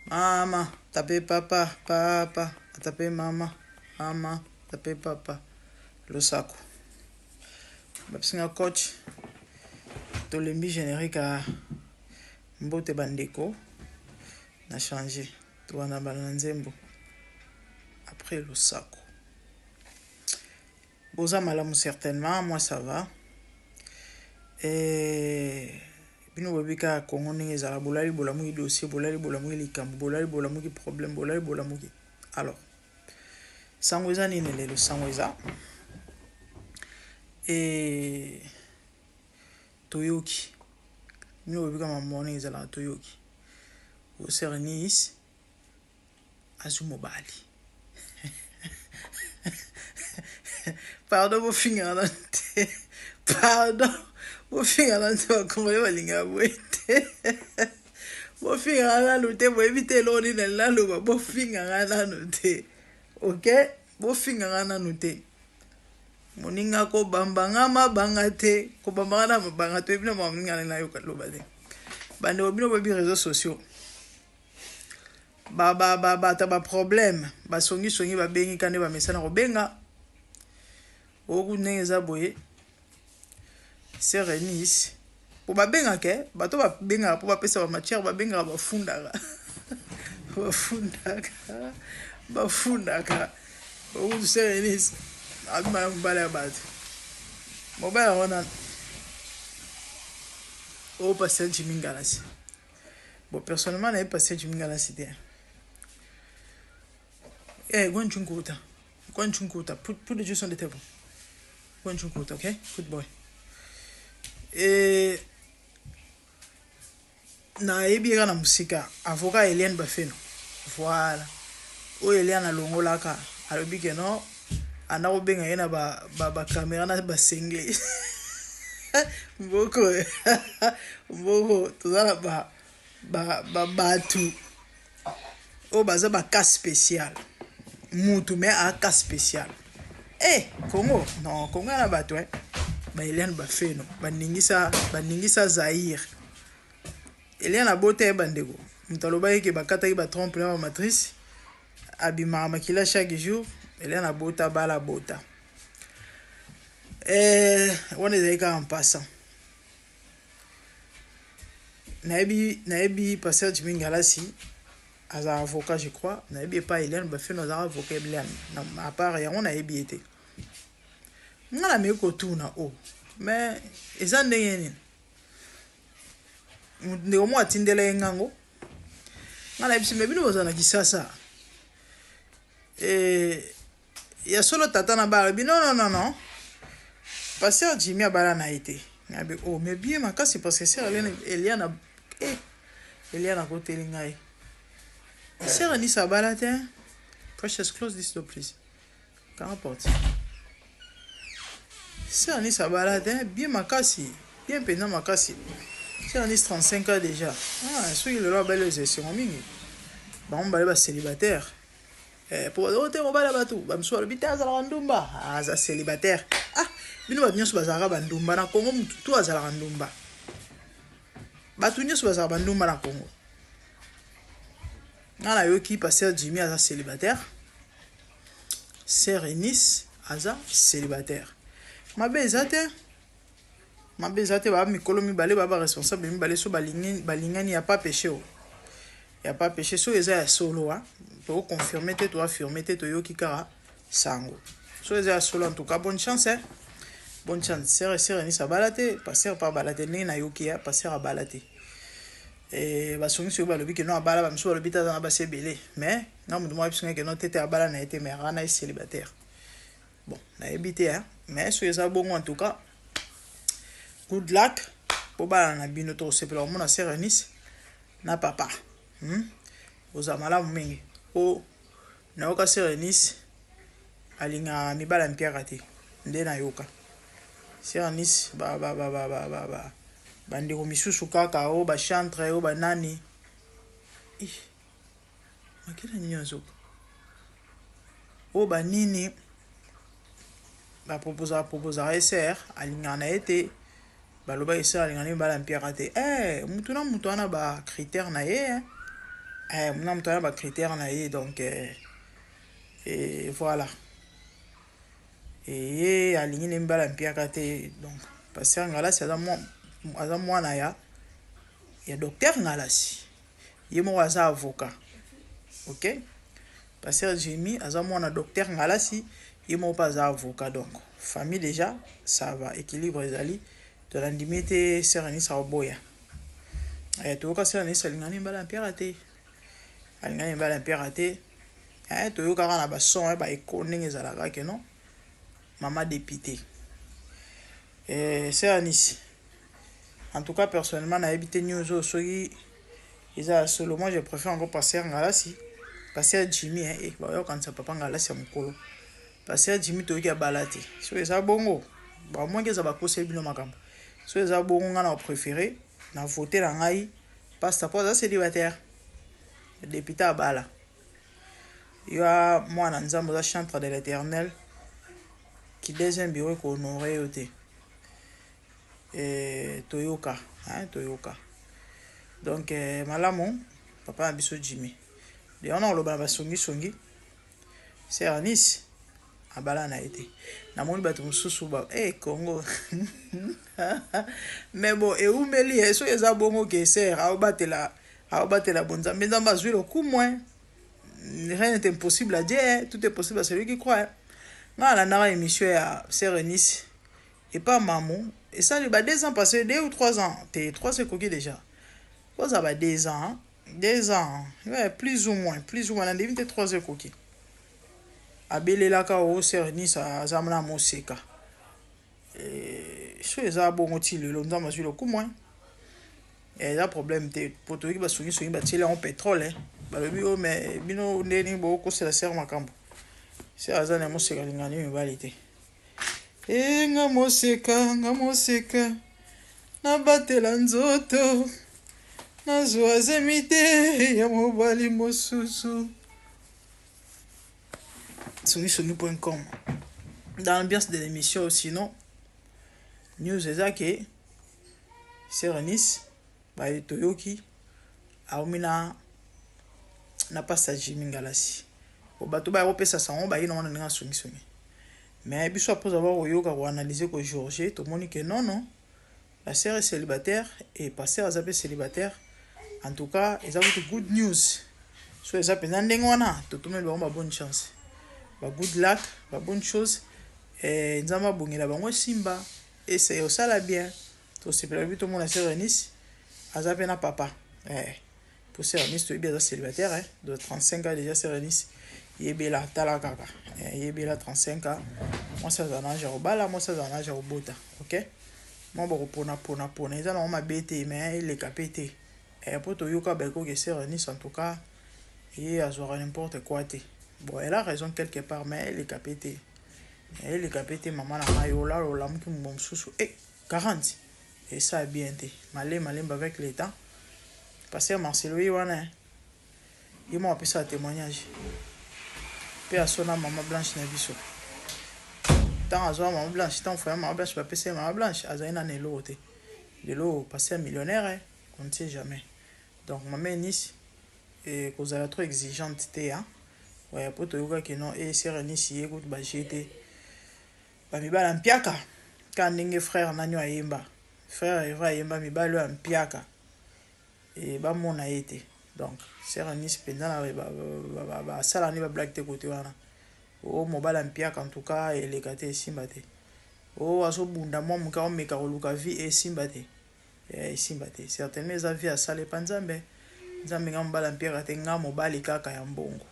Mama, tape papa, papa, tape mama, mama, tape papa. Lusako. Bapisinga coach. Tolembi générique à Mbote Bandeko. N'a changé. Toi na balanzembo. Après Lusako. Boza malamu certainement, moi ça va. Et bino babika Congo ndenge ezala bolali bolamu dossier bolali bolamu likambo bolali bolamu problème bolali bolamu. Alors sango eza nini lelo sango eza et toyoki bino babika mamoni ezala toyoki au Serenis azumobali pardon bofinga na te pardon bofinga na te bakomole balinga bwete bofinga na lute boyebite loni na laloba bofinga na te ok bofinga na te moninga ko bambanga mabanga te ko bambanga na mabanga te bino moninga na yo kaloba te bande bino babi réseaux sociaux ta problème songi ba bengi kande ba mesana ko benga oku neza boye Serenis po ba benga ke bato ba benga po ba pesa ba matière ba benga ba fundaka bafundaka oku Serenis abima mbala bato mobile wana o passer Jimingalasi bon personnellement na passer Jimingalasi te Gwanchunkuta put the juice on the table. Gwanchunkuta, okay? Good boy. Na ebiga na musika avocat Eliane Bafeno. Voilà. O Eliane alongolaka alobi ke no ana obenga yena ba camera na ba single. Mboko tozala batu o baza ba cas spécial. Mutu mais un cas spécial. Congo, non, Congo na bato ba Eliane Bafeno, baningisa Zaire. Eliane abote bandego. Mutaloba yeke bakata ba trompe na matrice. Abima makila chaque jour, Eliane abota bala bota. On est en passant. Naebi passer Jimingalasi. As un avocat, je crois, n'a pas Eliane Bafeno as un avocat Eliane. À part, on a été. On a mis au tour na o. Mais, ils en ont ne au moins tindele ngango. On a dit, mais nous on a dit ça. Et il y a solo tata na bala. Non. Parce que Jimmy a bala na été. Oh, mais bien, ma casse, c'est parce que c'est Eliane a. Eliane a côté lingaï. Serenis Abalate, Precious, close this door, please. Qu'en rapporte. Serenis Abalate, bien makasi, bien pendant makasi. Serenis 35 ans déjà. Ceux qui le roi belle c'est mon mingi. On va aller célibataire. Pour d'autres, on va aller bateau. Bam soit le bita azala randumba. Aza célibataire. Bino ba nyonso bazara bandumba na Congo mutu azala randumba. Batu nyonso bazara bandumba na Congo. Nana yoki passer Jimmy aza célibataire. Serenis aza célibataire. Ma bezate ba mikolo mibale ba responsable mibale so balingani ya pas péché o. Ya pas péché so eza ya solo to confirmer te to affirmer te to yoki kara sango. So eza ya solo en tout cas bonne chance Bonne chance. Serenis abalate passer par balate na yoki ya passer a balate. Basongi sur balobi que non abala bamso balobi ta na base belé mais na mudu mo bisinga que non tete abala na été mais rana est célibataire bon na habité mais so eza bongo en tout cas good luck pour bala na bino to sepela mo na Serenis na papa ozamala mingi o na oka Serenis alinga mibala mpiaka te nde na yoka Serenis ba bandeko misusu kaka o ba chantre o ba nani makila nyonso o ba nini ba proposa SR alinga na été baloba SR alinga ni bala mpiaka te mutu na mutu ana ba critère na ye Mona moto ya ba critère na ye donc et voilà et alingi ne mbala mpiaka te donc Pasteur Ngalasi aza mwana ya docteur Ngalasi ye moko aza avocat. OK, Pasteur Jimmy aza mwana docteur Ngalasi ye moko aza avocat, donc famille déjà ça va, équilibre ezali de la limite serani sa oboya toyoka serani salingani mbala mpiaka te alingani mbala mpiaka te toyoka kana ba son ba eko ndenge ezalaka ke non maman député serani. En tout cas personnellement na habité news soki isa solo, moi je préfère encore Pasteur Ngalasi, Pasteur Jimmy bah quand ça papa Ngalasi ya mukolo Pasteur Jimmy toyoki abalati so eza bongo ba moins que ça ba poser bino makambo so eza bongo nga na préféré na voter na ngai pasteur pour ça célibataire député abala ya mwana nzambe za chantre de l'Éternel qui deuxième bureau ko honorer yote toyoka toyoka donc malamu papa biso Jimmy de on a loba ba songi c'est Anis abala na été na moni bato mususu ba Congo mais bon eumeli eso eza bongo ke ser aobatela bonza mais dans bazui le coup moins rien n'est impossible à dire, tout est possible à celui qui croit. Dans la émission à Serenis et pas maman et ça il va 2 ans passé 2 ou 3 ans t'es 3 c'est coquille déjà quoi ça va 2 ans 2 ans ouais, plus ou moins on a devine 3 c'est coquille abelelaka o Serenis azamna moseka so eza bongo ti lelo nzambe azwi loku moins eza problème te po toyoki basongi batieli yango pétrole balobi o mais bino ndeni bokosela ser makambo ser aza na moseka lingani mibali te nga moseka nabatela nzoto nazwa zemi te ya mobali mosusu songisongi.com. Dans l'ambiance de l'émission, sinon, news ezake Serenis ba toyoki aomina na pasta Jimmy Ngalasi o bato ba opesa sango ba ina wana nga songi mais biso après avoir oyoka ko analyser ko Georges to moni que non la sœur est célibataire et pasteur azape célibataire. En tout cas ils ont good news so eza pena ndenge wana to tomeli ba bonne chance ba good luck ba bonne chose nzamba bongela bango simba et c'est au ça la bien to se prévu tout le monde à Serenis azape na papa pour Serenis to bien célibataire de 35 ans déjà Serenis yebela tala kaka yebela 35 ans moi ça en âge au bala moi ça en âge au bota. OK moi bon pona ils ont ma bête mais il est capité pour to yoka beko que Serenis en tout cas et azora n'importe quoi té bon elle a raison quelque part mais elle est capité maman na mayola lola mki mbom susu 40 et ça a bien été malé avec le temps parce que Marcelo wana il m'a appelé ça témoignage pe asona maman blanche na biso tant azwa maman blanche tant frère maman blanche pas passer maman blanche azaina nelo te lelo passer millionnaire on ne sait jamais donc maman Nice et cause elle trop exigeante te ouais pour to yoka que non et Serenis écoute ba j'étais ba mibala mpiaka ka ndenge frère nanyo ayemba frère Eva ayemba mibalo ya mpiaka et ba mona été donc Serenis pendant ba sala ni ba black te côté wana o mobala mpiaka en tout cas et les gâtés simba te o aso bunda mo muka o meka koluka vie et simba te certainement za vie a sale panzambe nzambe nga mobala mpiaka te nga mobali kaka ya mbongo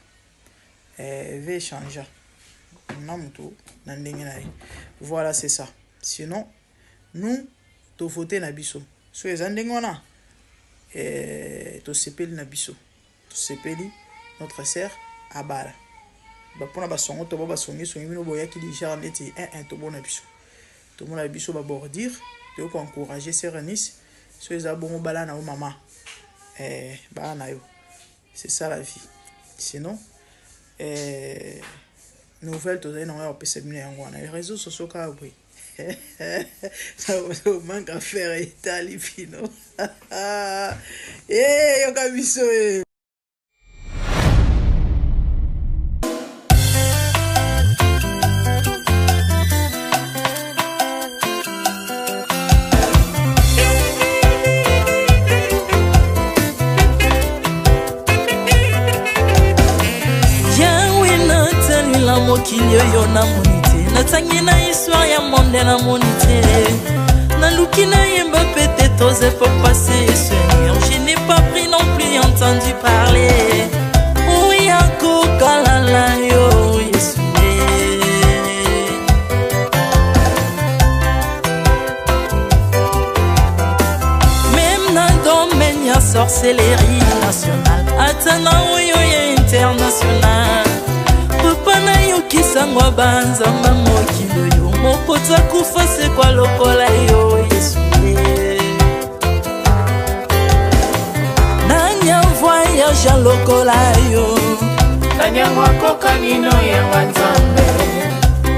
ve changer voilà c'est ça sinon nous to voter na biso so ezandenge wana to sepeli na biso to sepeli notre sœur abala ba pona ba songo to ba songi bino boya ki déjà neti to bona biso to mona biso ba bordir to ko encourager Serenis so ezabongo bala na o mama ba na yo c'est ça la vie sinon nouvelle to zai na opesa bino yango wana les réseaux sociaux ka oui ça manque à faire itali fino yoka biso na mokili oyo namoni te, natangi na histoire ya monde namoni te, naluki nayemba pete toze pour passer Seigneur, je n'ai pas pris non plus entendu parler oya kokalala yo Yesu. Même na domaine ya sorcellerie nationale, atana oyo ya international, papa na yo kisangwa banzamba mokili oyo mokota kufa se kwa lokola yo Yesu. Nanya voyage a lokola yo, nanya wakoka nino ya wanzambe,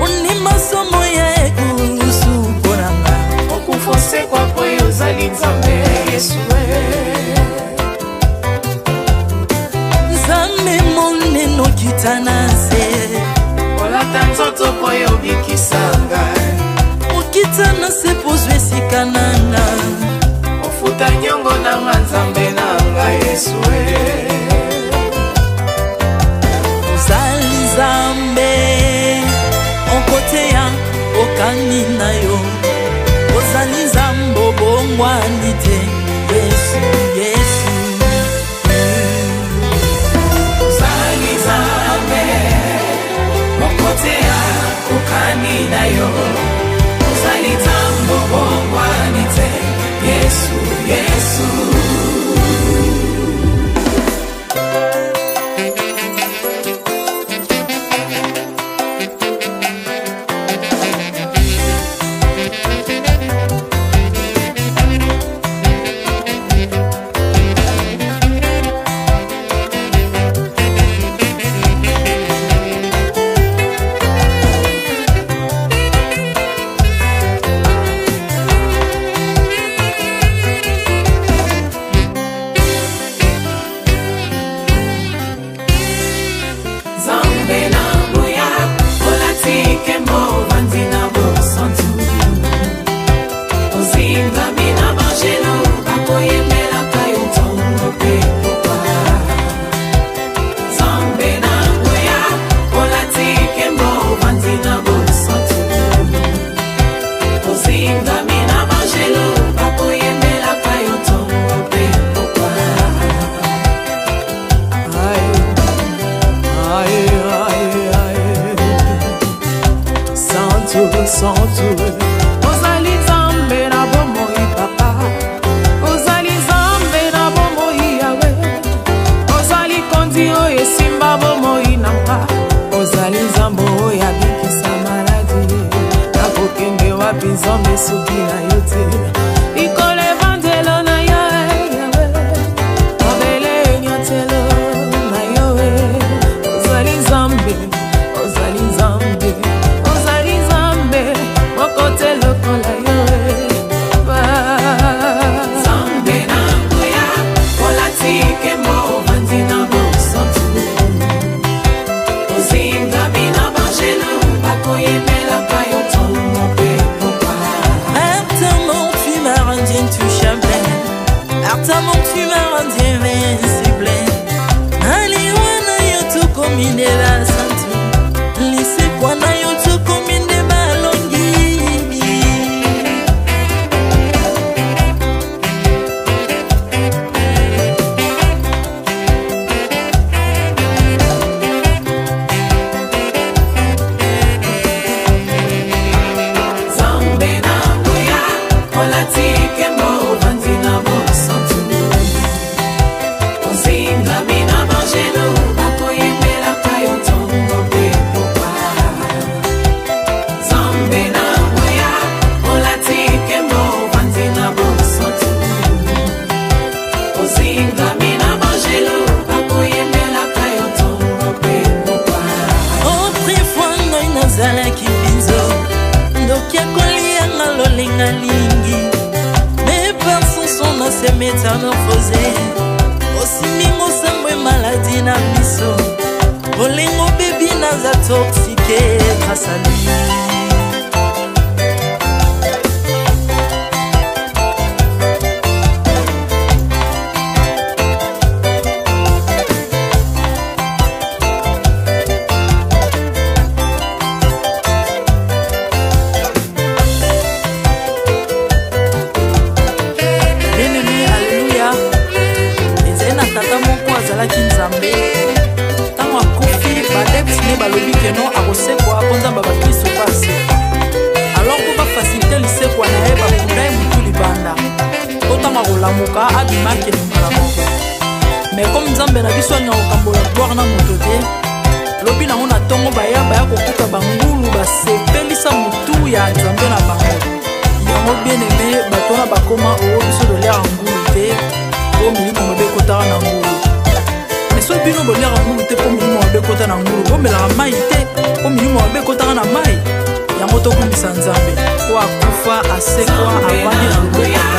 unima somo ya ekurusu konanga, okufose kwa poyo zali nzambe Yesu. Nzambe moneno kitanase, olata nzoto poyo bikisanga, okitana se pozwe sikananga, ofuta nyongo na nzambe nanga Yesu. Ozali Nzambe onkote ya okani na yo, ozali Nzambe obongwani te Yesu, Yesu. Ozali Nzambe onkote ya okani na yo, ozali Nzambe obongwani te Yesu, Yesu. Ozali Nzambe na bomoi papa, ozali Nzambe na bomoi yawe, ozali kondi oyo esimba bomoi nanga, ozali Nzambe oyo abikisa maladi, nakokende wapi Nzambe soki na yo te, ikolo evangelo na yo yawe, mabele nyatelo na yo, ozali Nzambe, ozali Nzambe, ozali Nzambe mokote lokola yo. Nzambe na nguya olatike mo bandi na bosantu, ozinga bina bangelo bakoyemelaka yo tongo pe popa. Artamon tu m'as rendu intouchable, Artamon tu m'as rendu invincible, aliwana yo tu komine la santu, lise kwana yo tu komine balongi. Nzambe na nguya olatike mo bandi na bosantu, ozinga bina bangelo bakoyemelaka yo tongo pe popa. Nzambe na nguya olatike mo bandi na bosantu, ozinga bina bangelo bakoyemelaka yo tongo pe popa. Autrefois ngai nazalaki binzo, ndoki akolia nga lolinga lingi, mais par son son na se métamorphosé, osimingo sangwe maladi na miso, olingo bebi naza toxique grâce à lui. moko azalaki nzambe ntango akufi badepsine balobi keno akosekwa mpo nzambe bakristo pase alors mpo bafasilite lisekwa na ye bakunda ye mutu libanda mpo ntango akolamuka abimaki limbala moko mais comme nzambe na biso alinga kokambola gloire na moto te lobi nango na ntongo baya kokuta bangulu basepelisa mutu ya nzambe na bango yango bien aimé bato wana bakoma oyo biso dolera ngulu te po milimo mabe ekotaka na ngulu mais soki bino bolera ngulu te po milimo mabe ekota na ngulu bomelaka mai te po milimo mabe ekotaka na mai yango tokumbisa nzambe po akufa asekwa avandi na loboko